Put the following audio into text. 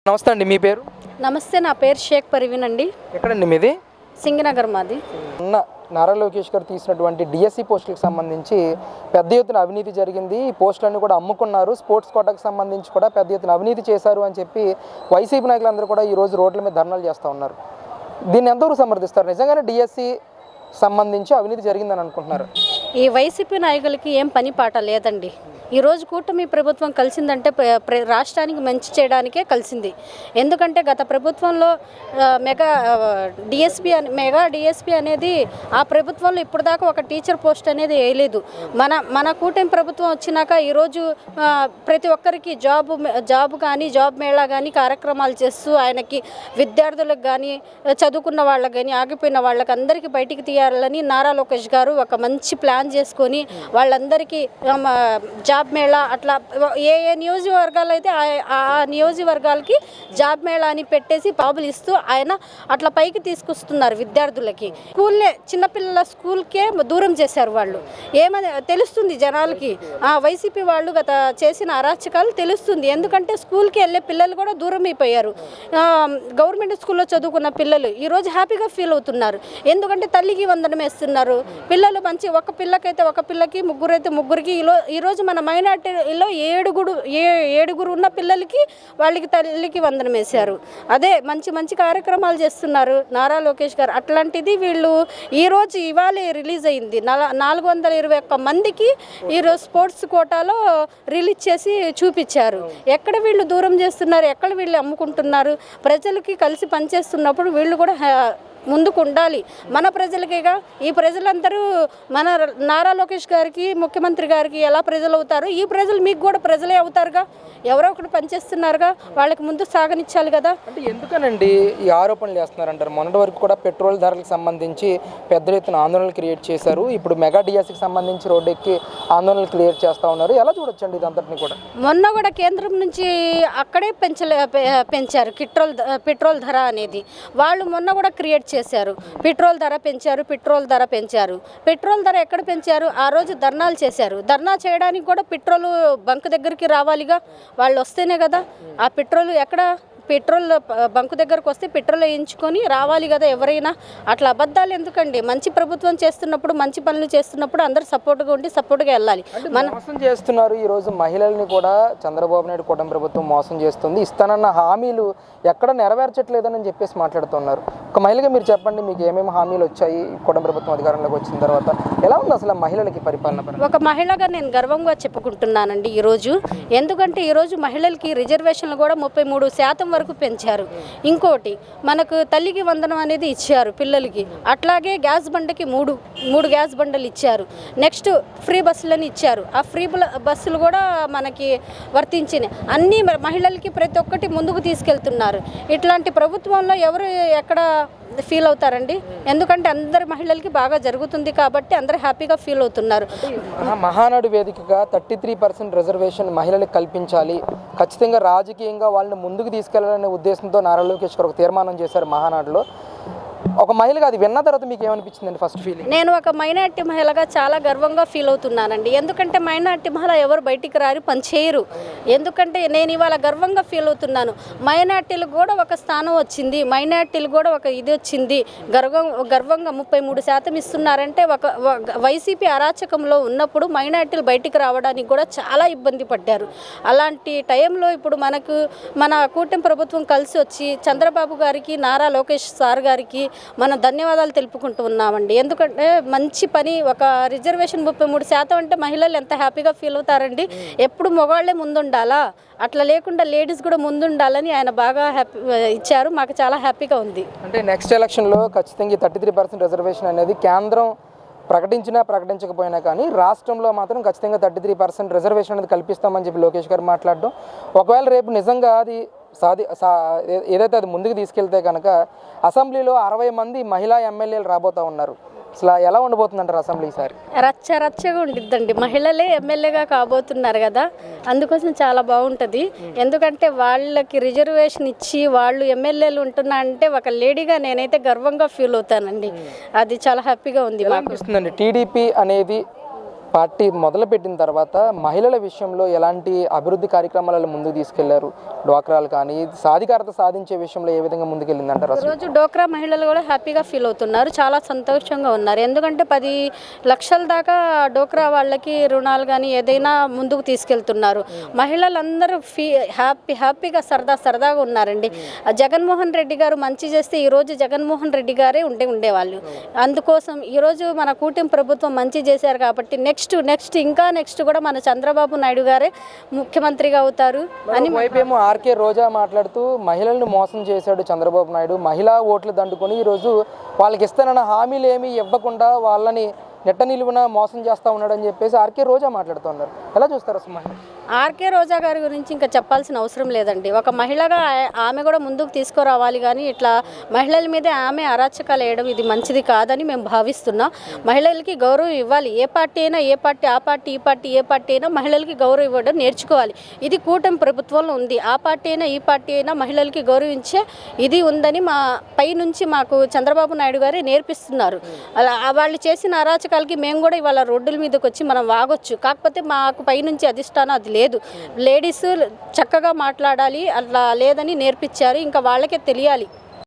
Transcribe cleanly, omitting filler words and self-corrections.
నమస్తే అండి, మీ పేరు? నమస్తే, నా పేరు షేక్ పర్వీన్ అండి. ఎక్కడండి మీది? సింగనగర్ మాది. ఉన్న నారా లోకేష్ గారు తీసినటువంటి డిఎస్సి పోస్టులకు సంబంధించి పెద్ద ఎత్తున అవినీతి జరిగింది, ఈ పోస్టులన్నీ కూడా అమ్ముకున్నారు, స్పోర్ట్స్ కోటాకు సంబంధించి కూడా పెద్ద ఎత్తున అవినీతి చేశారు అని చెప్పి వైసీపీ నాయకులందరూ కూడా ఈరోజు రోడ్ల మీద ధర్నాలు చేస్తూ ఉన్నారు. దీన్ని ఎంతవరకు సమర్థిస్తారు? నిజంగానే డిఎస్సి సంబంధించి అవినీతి జరిగిందని అనుకుంటున్నారు? ఈ వైసీపీ నాయకులకి ఏం పని పాట లేదండి. ఈరోజు కూటమి ప్రభుత్వం కలిసిందంటే రాష్ట్రానికి మంచి చేయడానికే కలిసింది. ఎందుకంటే గత ప్రభుత్వంలో మెగా డిఎస్పీ అనేది ఆ ప్రభుత్వంలో ఇప్పుడు దాకా ఒక టీచర్ పోస్ట్ అనేది వేయలేదు. మన కూటమి ప్రభుత్వం వచ్చినాక ఈరోజు ప్రతి ఒక్కరికి జాబ్ కానీ జాబ్ మేళా కానీ కార్యక్రమాలు చేస్తూ ఆయనకి విద్యార్థులకు కానీ చదువుకున్న వాళ్ళకి కానీ ఆగిపోయిన వాళ్ళకి అందరికీ బయటికి తీయాలని నారా లోకేష్ గారు ఒక మంచి ప్లాన్ చేసుకొని వాళ్ళందరికీ జాబ్ మేళా అట్లా ఏ నియోజకవర్గాలు అయితే ఆ నియోజకవర్గాలకి జాబ్ మేళా అని పెట్టేసి పాబులు ఇస్తూ ఆయన అట్లా పైకి తీసుకొస్తున్నారు విద్యార్థులకి. చిన్నపిల్లల స్కూల్కే దూరం చేశారు వాళ్ళు. ఏమని తెలుస్తుంది జనాలకి, వైసీపీ వాళ్ళు గత చేసిన అరాచకాలు తెలుస్తుంది. ఎందుకంటే స్కూల్కి వెళ్ళే పిల్లలు కూడా దూరం అయిపోయారు. గవర్నమెంట్ స్కూల్లో చదువుకున్న పిల్లలు ఈరోజు హ్యాపీగా ఫీల్ అవుతున్నారు. ఎందుకంటే తల్లికి వందనం వేస్తున్నారు. పిల్లలు మంచి ఒక పిల్లకైతే ఒక పిల్లకి, ముగ్గురైతే ముగ్గురికి. ఈరోజు మన మైనార్టీలో ఏడుగురు ఉన్న పిల్లలకి వాళ్ళకి తల్లికి వందనం వేశారు. అదే మంచి కార్యక్రమాలు చేస్తున్నారు నారా లోకేష్ గారు. అట్లాంటిది వీళ్ళు ఇవాళ రిలీజ్ అయింది 421 మందికి ఈరోజు స్పోర్ట్స్ కోటాలో రిలీజ్ చేసి చూపించారు. ఎక్కడ వీళ్ళు దూరం చేస్తున్నారు, ఎక్కడ వీళ్ళు అమ్ముకుంటున్నారు. ప్రజలకి కలిసి పనిచేస్తున్నప్పుడు వీళ్ళు కూడా ముందుకు ఉండాలి. మన ప్రజలకేగా, ఈ ప్రజలందరూ మన నారా లోకేష్ గారికి ముఖ్యమంత్రి గారికి ఎలా ప్రజలు అవుతారు, ఈ ప్రజలు మీకు కూడా ప్రజలే అవుతారుగా. ఎవరో ఒకటి పనిచేస్తున్నారుగా, వాళ్ళకి ముందు సాగనిచ్చాలి కదా. అంటే ఎందుకనండి ఈ ఆరోపణలు చేస్తున్నారంటారు? మొన్నటి వరకు కూడా పెట్రోల్ ధరలకు సంబంధించి పెద్ద ఎత్తున ఆందోళనలు క్రియేట్ చేశారు. ఇప్పుడు మెగా డిఎస్సికి సంబంధించి రోడ్డు ఎక్కి ఆందోళనలు క్రియేట్ చేస్తూ ఉన్నారు. ఎలా చూడొచ్చండి ఇదంతటిని కూడా? మొన్న కూడా కేంద్రం నుంచి అక్కడే పెంచారు పెట్రోల్ ధర అనేది. వాళ్ళు మొన్న కూడా క్రియేట్ చేశారు. పెట్రోల్ ధర పెంచారు. పెట్రోల్ ధర ఎక్కడ పెంచారు? ఆ రోజు ధర్నాలు చేశారు. ధర్నా చేయడానికి కూడా పెట్రోల్ బంక్ దగ్గరికి రావాలిగా, వాళ్ళు వస్తేనే కదా. ఆ పెట్రోల్ పెట్రోల్ బంకు దగ్గరకు వస్తే పెట్రోల్ వేయించుకొని రావాలి కదా ఎవరైనా. అట్లా అబద్ధాలు ఎందుకండి? మంచి ప్రభుత్వం చేస్తున్నప్పుడు, మంచి పనులు చేస్తున్నప్పుడు అందరూ సపోర్ట్గా ఉండి సపోర్ట్గా వెళ్ళాలి. మోసం చేస్తున్నారు. ఈరోజు మహిళల్ని కూడా చంద్రబాబు నాయుడు కూటమి ప్రభుత్వం మోసం చేస్తుంది. ఇస్తానన్న హామీలు ఎక్కడ నెరవేర్చట్లేదని చెప్పేసి మాట్లాడుతున్నారు. ఒక మహిళగా మీరు చెప్పండి, మీకు ఏమేమి హామీలు వచ్చాయి కూటమి ప్రభుత్వం అధికారంలోకి వచ్చిన తర్వాత? ఎలా ఉంది అసలు మహిళలకి పరిపాలన? ఒక మహిళగా నేను గర్వంగా చెప్పుకుంటున్నానండి ఈరోజు. ఎందుకంటే ఈరోజు మహిళలకి రిజర్వేషన్లు కూడా 33% వరకు పెంచారు. ఇంకోటి మనకు తల్లికి వందనం అనేది ఇచ్చారు పిల్లలకి. అట్లాగే గ్యాస్ బండకి మూడు గ్యాస్ బండలు ఇచ్చారు. నెక్స్ట్ ఫ్రీ బస్సులని ఇచ్చారు. ఆ ఫ్రీ బస్సులు కూడా మనకి వర్తించినాయి. అన్ని మహిళలకి ప్రతి ఒక్కటి ముందుకు తీసుకెళ్తున్నారు. ఇట్లాంటి ప్రభుత్వంలో ఎవరు ఎక్కడ ఫీల్ అవుతారండి? ఎందుకంటే అందరి మహిళలకి బాగా జరుగుతుంది కాబట్టి అందరూ హ్యాపీగా ఫీల్ అవుతున్నారు. మహానాడు వేదికగా 33% రిజర్వేషన్ మహిళలకు కల్పించాలి, ఖచ్చితంగా రాజకీయంగా వాళ్ళని ముందుకు తీసుకెళ్లాలనే ఉద్దేశంతో నారా లోకేష్ గారు ఒక తీర్మానం చేశారు మహానాడులో. ఒక మహిళగా అది విన్న తర్వాత మీకు ఏమనిపించిందండి ఫస్ట్ ఫీలింగ్? నేను ఒక మైనార్టీ మహిళగా చాలా గర్వంగా ఫీల్ అవుతున్నానండి. ఎందుకంటే మైనార్టీ మహిళ ఎవరు బయటికి రారు, పని చేయరు. ఎందుకంటే నేను ఇవాళ గర్వంగా ఫీల్ అవుతున్నాను. మైనార్టీలకు కూడా ఒక స్థానం వచ్చింది, మైనార్టీలకు కూడా ఒక ఇది వచ్చింది. గర్వంగా 33% ఇస్తున్నారంటే ఒక వైసీపీ అరాచకంలో ఉన్నప్పుడు మైనార్టీలు బయటికి రావడానికి కూడా చాలా ఇబ్బంది పడ్డారు. అలాంటి టైంలో ఇప్పుడు మన కూటమి ప్రభుత్వం కలిసి వచ్చి చంద్రబాబు గారికి, నారా లోకేష్ సార్ గారికి మనం ధన్యవాదాలు తెలుపుకుంటూ ఉన్నామండి. ఎందుకంటే మంచి పని. ఒక రిజర్వేషన్ 33% అంటే మహిళలు ఎంత హ్యాపీగా ఫీల్ అవుతారండి. ఎప్పుడు మగవాళ్లే ముందుండాలా, అట్లా లేకుండా లేడీస్ కూడా ముందుండాలని ఆయన బాగా ఇచ్చారు. మాకు చాలా హ్యాపీగా ఉంది. అంటే నెక్స్ట్ ఎలక్షన్లో ఖచ్చితంగా 33% రిజర్వేషన్ అనేది కేంద్రం ప్రకటించకపోయినా కానీ రాష్ట్రంలో మాత్రం ఖచ్చితంగా 33% రిజర్వేషన్ అనేది కల్పిస్తామని చెప్పి లోకేష్ గారు మాట్లాడడం, ఒకవేళ రేపు నిజంగా అది ఏదైతే అది ముందుకు తీసుకెళ్తే కనుక అసెంబ్లీలో 60 మంది మహిళా ఎమ్మెల్యేలు రాబోతూ ఉన్నారు. అసలు ఎలా ఉండబోతుందంటారు అసెంబ్లీ ఈసారి? రచ్చగా ఉండిద్దండి. మహిళలే ఎమ్మెల్యేగా కాబోతున్నారు కదా, అందుకోసం చాలా బాగుంటుంది. ఎందుకంటే వాళ్ళకి రిజర్వేషన్ ఇచ్చి వాళ్ళు ఎమ్మెల్యేలు ఉంటున్నా అంటే ఒక లేడీగా నేనైతే గర్వంగా ఫీల్ అవుతానండి. అది చాలా హ్యాపీగా ఉంది. టీడీపీ అనేది పార్టీ మొదలుపెట్టిన తర్వాత మహిళల విషయంలో ఎలాంటి అభివృద్ధి కార్యక్రమాలను ముందుకు తీసుకెళ్లారు? డ్వాక్రాలు కానీ సాధికారత సాధించే విషయంలో ఏ విధంగా ముందుకెళ్ళిందంటారు? ఈరోజు డోక్రా మహిళలు కూడా హ్యాపీగా ఫీల్ అవుతున్నారు, చాలా సంతోషంగా ఉన్నారు. ఎందుకంటే 10 లక్షల దాకా డోక్రా వాళ్ళకి రుణాలు కానీ ఏదైనా ముందుకు తీసుకెళ్తున్నారు. మహిళలందరూ హ్యాపీగా సరదాగా ఉన్నారండి. జగన్మోహన్ రెడ్డి గారు మంచి చేస్తే ఈరోజు జగన్మోహన్ రెడ్డి గారే ఉండేవాళ్ళు. అందుకోసం ఈరోజు మన కూటమి ప్రభుత్వం మంచి చేశారు కాబట్టి నెక్స్ట్ కూడా మన చంద్రబాబు నాయుడు గారే ముఖ్యమంత్రిగా అవుతారు అని. వైపేమో ఆర్కే రోజా మాట్లాడుతూ మహిళలను మోసం చేశాడు చంద్రబాబు నాయుడు, మహిళా ఓట్లు దండుకొని ఈరోజు వాళ్ళకి ఇస్తానన్న హామీలు ఏమీ ఇవ్వకుండా వాళ్ళని నెట్ట నిలువున మోసం చేస్తూ ఉన్నాడు అని చెప్పేసి ఆర్కే రోజా మాట్లాడుతున్నారు. ఎలా చూస్తారు అసలు మహిళ? ఆర్కే రోజా గారి గురించి ఇంకా చెప్పాల్సిన అవసరం లేదండి. ఒక మహిళగా ఆమె కూడా ముందుకు తీసుకురావాలి, కానీ ఇట్లా మహిళల మీదే ఆమె అరాచకాలు వేయడం ఇది మంచిది కాదని మేము భావిస్తున్నాం. మహిళలకి గౌరవం ఇవ్వాలి. ఏ పార్టీ అయినా ఆ పార్టీ ఈ పార్టీ అయినా మహిళలకి గౌరవం ఇవ్వడం నేర్చుకోవాలి. ఇది కూటమి ప్రభుత్వంలో ఉంది. ఆ పార్టీ అయినా ఈ పార్టీ అయినా మహిళలకి గౌరవించే ఇది ఉందని మా పై నుంచి మాకు చంద్రబాబు నాయుడు గారే నేర్పిస్తున్నారు. అలా వాళ్ళు చేసిన అరాచకాలకి మేము కూడా ఇవాళ రోడ్డుల మీదకి వచ్చి మనం వాగొచ్చు. కాకపోతే మాకు పై నుంచి అధిష్టానం అది లేదు. లేడీస్ చక్కగా మాట్లాడాలి, అట్లా లేదని నేర్పించారు. ఇంకా వాళ్ళకే తెలియాలి.